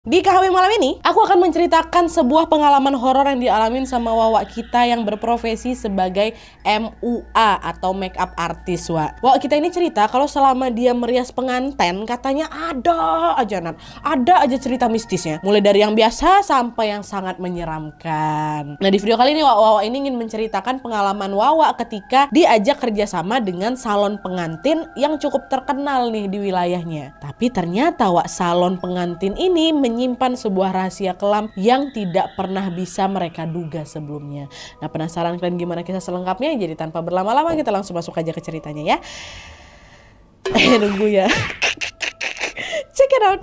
Di KHW malam ini, aku akan menceritakan sebuah pengalaman horor yang dialamin sama Wawa kita yang berprofesi sebagai MUA atau makeup artist, Wak. Wawa kita ini cerita kalau selama dia merias pengantin, katanya ada aja cerita mistisnya. Mulai dari yang biasa sampai yang sangat menyeramkan. Nah, di video kali ini Wawa ini ingin menceritakan pengalaman Wawa ketika diajak kerjasama dengan salon pengantin yang cukup terkenal nih di wilayahnya. Tapi ternyata Wak, salon pengantin ini menyimpan sebuah rahasia kelam yang tidak pernah bisa mereka duga sebelumnya. Nah, penasaran kalian gimana kisah selengkapnya? Jadi tanpa berlama-lama kita langsung masuk aja ke ceritanya ya. Nunggu ya. Check it out.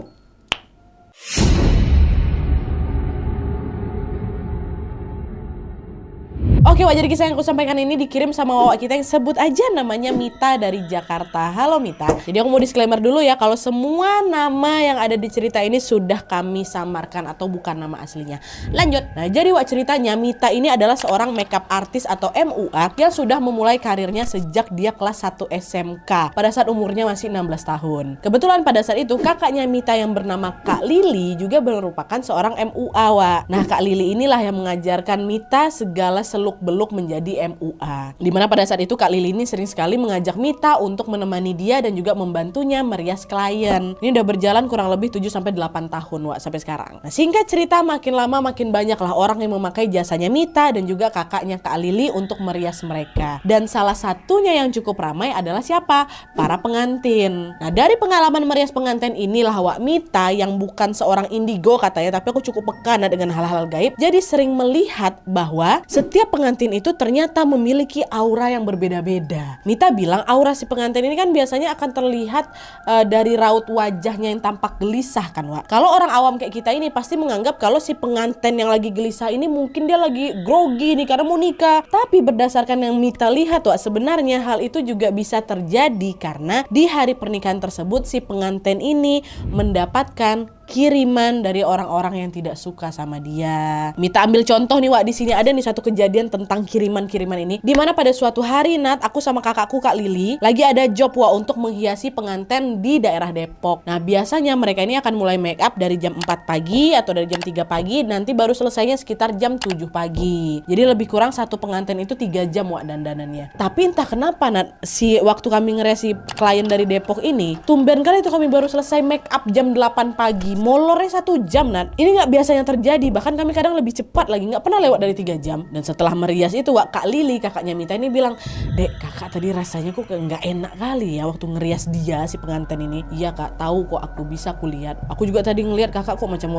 Oke, jadi kisah yang aku sampaikan ini dikirim sama Wawa kita yang sebut aja namanya Mita dari Jakarta. Halo Mita. Jadi aku mau disclaimer dulu ya, kalau semua nama yang ada di cerita ini sudah kami samarkan atau bukan nama aslinya. Lanjut. Nah, jadi Wak, ceritanya Mita ini adalah seorang makeup artist atau MUA yang sudah memulai karirnya sejak dia kelas 1 SMK pada saat umurnya masih 16 tahun. Kebetulan pada saat itu kakaknya Mita yang bernama Kak Lili juga merupakan seorang MUA, Wak. Nah, Kak Lili inilah yang mengajarkan Mita segala seluk-beluk menjadi MUA. Dimana pada saat itu Kak Lili ini sering sekali mengajak Mita untuk menemani dia dan juga membantunya merias klien. Ini udah berjalan kurang lebih 7-8 tahun, Wak, sampai sekarang. Nah, singkat cerita, makin lama makin banyak lah orang yang memakai jasanya Mita dan juga kakaknya Kak Lili untuk merias mereka. Dan salah satunya yang cukup ramai adalah siapa? Para pengantin. Nah, dari pengalaman merias pengantin inilah Wak, Mita yang bukan seorang indigo katanya, tapi aku cukup peka dengan hal-hal gaib, jadi sering melihat bahwa setiap pengantin itu ternyata memiliki aura yang berbeda-beda. Mita bilang aura si pengantin ini kan biasanya akan terlihat dari raut wajahnya yang tampak gelisah kan, Wak. Kalau orang awam kayak kita ini pasti menganggap kalau si pengantin yang lagi gelisah ini mungkin dia lagi grogi nih karena mau nikah. Tapi berdasarkan yang Mita lihat, Wak, sebenarnya hal itu juga bisa terjadi karena di hari pernikahan tersebut si pengantin ini mendapatkan kiriman dari orang-orang yang tidak suka sama dia. Mita ambil contoh nih, Wak, di sini ada nih satu kejadian tentang kiriman-kiriman ini. Dimana pada suatu hari aku sama kakakku Kak Lili lagi ada job, Wak, untuk menghiasi pengantin di daerah Depok. Nah, biasanya mereka ini akan mulai make up dari jam 4 pagi atau dari jam 3 pagi, nanti baru selesainya sekitar jam 7 pagi. Jadi lebih kurang satu pengantin itu 3 jam, Wak, dandanannya. Tapi entah kenapa si waktu kami ngeres si klien dari Depok ini, tumben kali itu kami baru selesai make up jam 8 pagi. Molornya 1 jam, Ini nggak biasanya terjadi, bahkan kami kadang lebih cepat lagi, nggak pernah lewat dari 3 jam. Dan setelah merias itu, Wak, Kak Lili, kakaknya Mita ini bilang, "Dek, kakak tadi rasanya kok nggak enak kali ya waktu ngerias dia si pengantin ini." "Iya Kak, tahu kok, aku bisa kulihat. Aku juga tadi ngelihat kakak kok macam